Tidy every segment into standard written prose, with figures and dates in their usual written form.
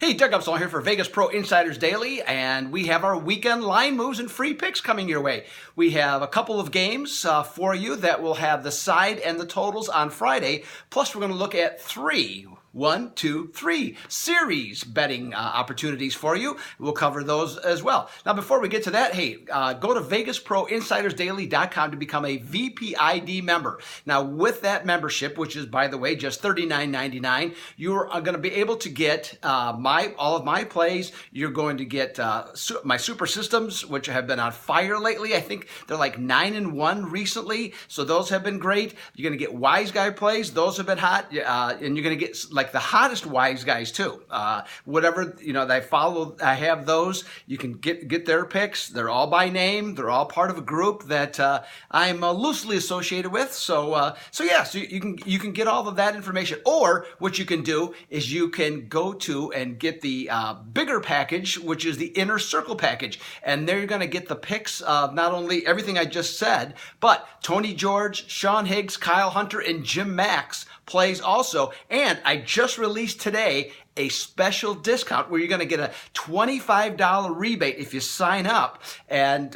Hey, Doug Upsall here for Vegas Pro Insiders Daily, and we have our weekend line moves and free picks coming your way. We have a couple of games for you that will have the side and the totals on Friday. Plus, we're going to look at three series betting opportunities for you. We'll cover those as well. Now, before we get to that, hey, go to VegasProInsidersDaily.com to become a VPID member. Now, with that membership, which is, by the way, just $39.99, you're going to be able to get all of my plays. You're going to get my super systems, which have been on fire lately. I think they're like 9-1 recently, so those have been great. You're going to get wise guy plays; those have been hot, and you're going to get like the hottest wise guys too. Whatever that I follow, I have those. You can get their picks. They're all by name. They're all part of a group that I'm loosely associated with. So you can get all of that information. Or what you can do is you can go to and get the bigger package, which is the Inner Circle package, and there you're going to get the picks of not only everything I just said, but Tony George, Sean Higgs, Kyle Hunter, and Jim Max plays also. And I just released today a special discount where you're going to get a $25 rebate if you sign up, and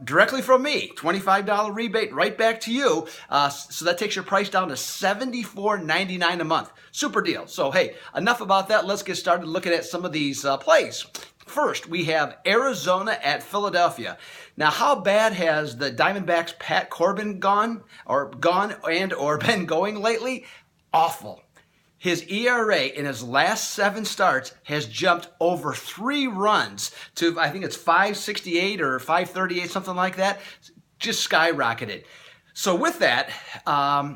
directly from me, $25 rebate right back to you. So that takes your price down to $74.99 a month. Super deal. So hey, enough about that. Let's get started looking at some of these plays. First, we have Arizona at Philadelphia. Now, how bad has the Diamondbacks' Pat Corbin gone or been going lately? Awful. His ERA in his last 7 starts has jumped over 3 runs to, I think it's 5.68 or 5.38, something like that. Just skyrocketed. So with that,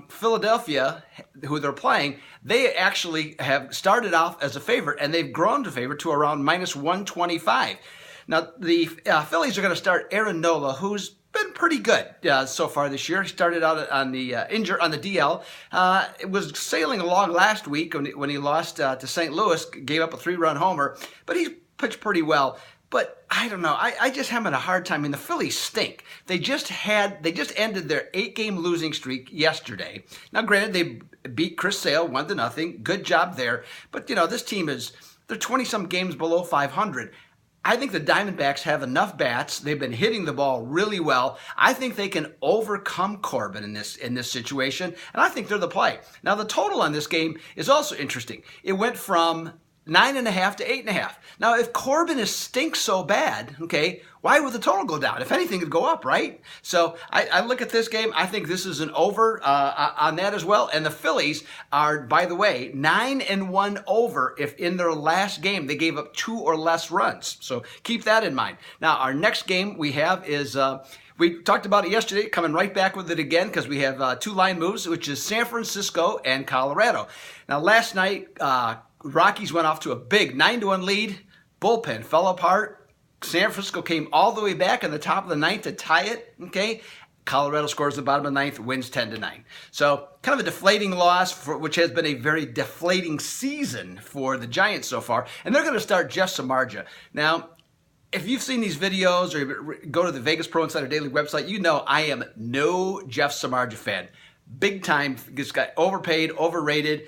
Philadelphia, who they're playing, they actually have started off as a favorite, and they've grown to favorite to around -125. Now, the Phillies are going to start Aaron Nola, who's been pretty good so far this year. He started out on the DL. It was sailing along last week when he lost to St. Louis, gave up a 3-run homer, but he pitched pretty well. But I don't know. I just having a hard time. I mean, the Phillies stink. They just ended their 8-game losing streak yesterday. Now, granted, they beat Chris Sale 1-0. Good job there. But this team they're 20-some games below 500. I think the Diamondbacks have enough bats. They've been hitting the ball really well. I think they can overcome Corbin in this situation, and I think they're the play. Now, the total on this game is also interesting. It went from 9.5 to 8.5. Now, if Corbin stinks so bad, okay, why would the total go down? If anything, it'd go up, right? So I look at this game. I think this is an over on that as well. And the Phillies are, by the way, 9-1 over if in their last game they gave up 2 or less runs. So keep that in mind. Now, our next game we have is we talked about it yesterday, coming right back with it again because we have 2 line moves, which is San Francisco and Colorado. Now, last night, Rockies went off to a big 9-1 lead. Bullpen fell apart. San Francisco came all the way back in the top of the 9th to tie it. Okay, Colorado scores the bottom of the 9th, wins 10-9. So kind of a deflating loss, which has been a very deflating season for the Giants so far. And they're going to start Jeff Samardzija. Now, if you've seen these videos or go to the Vegas Pro Insider Daily website, you know I am no Jeff Samardzija fan. Big time. This guy overpaid, overrated,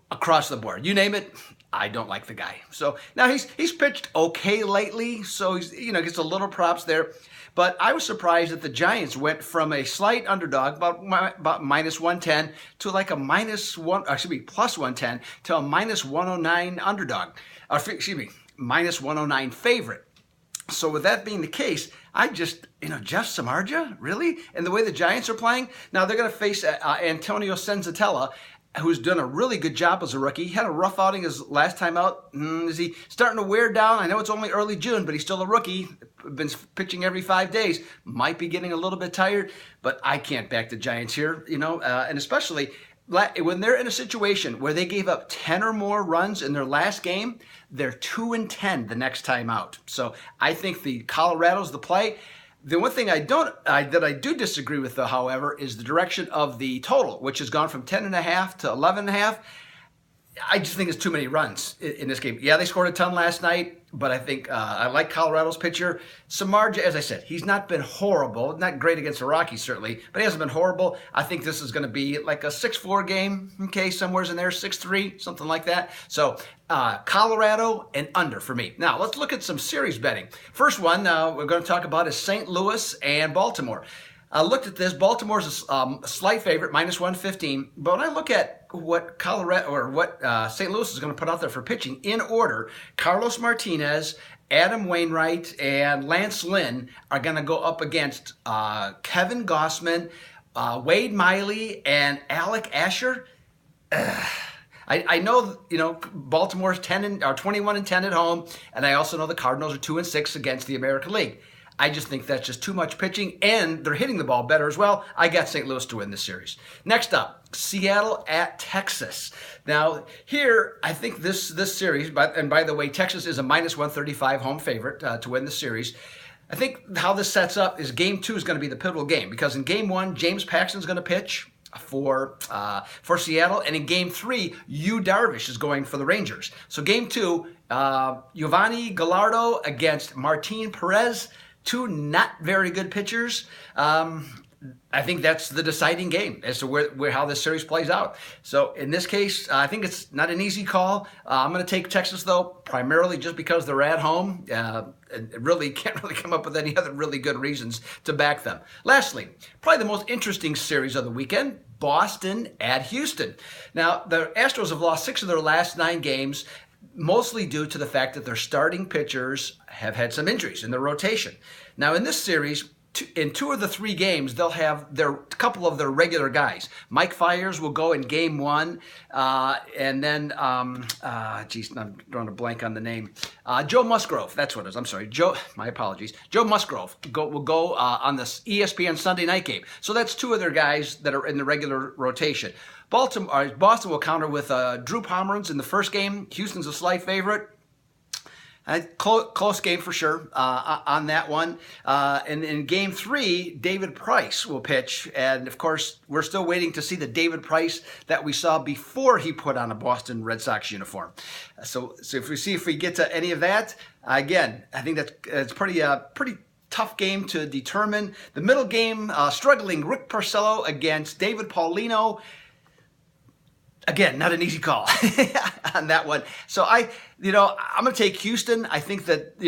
across the board. You name it, I don't like the guy. So now he's pitched okay lately, so he's gets a little props there. But I was surprised that the Giants went from a slight underdog, about -110, to like a +110 to a -109 underdog. -109 favorite. So with that being the case, I just, Jeff Samardzija, really? And the way the Giants are playing, now they're going to face Antonio Senzatella, who's done a really good job as a rookie. He had a rough outing his last time out. Is he starting to wear down? I know it's only early June, but he's still a rookie. Been pitching every 5 days. Might be getting a little bit tired, but I can't back the Giants here, and especially when they're in a situation where they gave up 10 or more runs in their last game, they're 2-10 the next time out. So I think the Colorado's the play. The one thing that I do disagree with, though, however, is the direction of the total, which has gone from 10.5 to 11.5. I just think it's too many runs in this game. Yeah, they scored a ton last night, but I think I like Colorado's pitcher. Samardzija, as I said, he's not been horrible. Not great against the Rockies, certainly, but he hasn't been horrible. I think this is going to be like a 6-4 game, okay, somewhere's in there, 6-3, something like that. So Colorado and under for me. Now, let's look at some series betting. First one we're going to talk about is St. Louis and Baltimore. I looked at this. Baltimore's a slight favorite, -115. But when I look at what Colorado or what St. Louis is going to put out there for pitching in order, Carlos Martinez, Adam Wainwright, and Lance Lynn are going to go up against Kevin Gossman, Wade Miley, and Alec Asher. I know, Baltimore's 21-10 at home, and I also know the Cardinals are 2-6 against the American League. I just think that's just too much pitching, and they're hitting the ball better as well. I got St. Louis to win this series. Next up, Seattle at Texas. Now, here, I think this series, and by the way, Texas is a -135 home favorite to win the series. I think how this sets up is Game 2 is going to be the pivotal game, because in Game 1, James Paxton's going to pitch for Seattle, and in Game 3, Yu Darvish is going for the Rangers. So Game 2, Giovanni Gallardo against Martin Perez. Two not very good pitchers. I think that's the deciding game as to how this series plays out. So in this case, I think it's not an easy call. I'm going to take Texas, though, primarily just because they're at home. And really can't really come up with any other really good reasons to back them. Lastly, probably the most interesting series of the weekend, Boston at Houston. Now, the Astros have lost 6 of their last 9 games, mostly due to the fact that their starting pitchers have had some injuries in their rotation. Now, in this series, in 2 of the 3 games, they'll have a couple of their regular guys. Mike Fiers will go in Game 1, and then, I'm drawing a blank on the name. Joe Musgrove, that's what it is. I'm sorry, my apologies. Joe Musgrove will go on this ESPN Sunday night game. So that's 2 of their guys that are in the regular rotation. Boston will counter with Drew Pomeranz in the first game. Houston's a slight favorite. Close game for sure on that one. And in Game 3, David Price will pitch. And, of course, we're still waiting to see the David Price that we saw before he put on a Boston Red Sox uniform. So if we get to any of that, again, I think that's pretty tough game to determine. The middle game, struggling Rick Porcello against David Paulino. Again, not an easy call on that one. So I'm going to take Houston. I think that,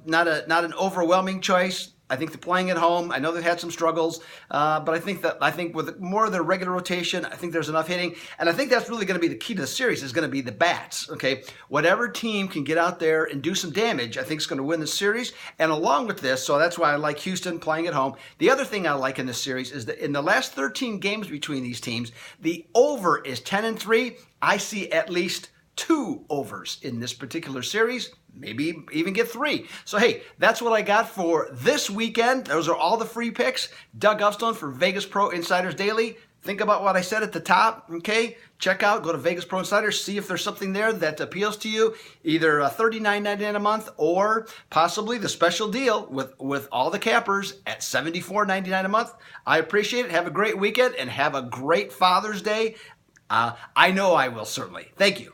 not an overwhelming choice. I think they're playing at home. I know they've had some struggles, but I think with more of their regular rotation, I think there's enough hitting, and I think that's really going to be the key to the series is going to be the bats. Okay, whatever team can get out there and do some damage, I think is going to win the series. And along with this, so that's why I like Houston playing at home. The other thing I like in this series is that in the last 13 games between these teams, the over is 10-3. I see at least 2 overs in this particular series, maybe even get 3. So, hey, that's what I got for this weekend. Those are all the free picks. Doug Upstone for Vegas Pro Insiders Daily. Think about what I said at the top, okay? Go to Vegas Pro Insiders, see if there's something there that appeals to you, either $39.99 a month or possibly the special deal with all the cappers at $74.99 a month. I appreciate it. Have a great weekend and have a great Father's Day. I know I will, certainly. Thank you.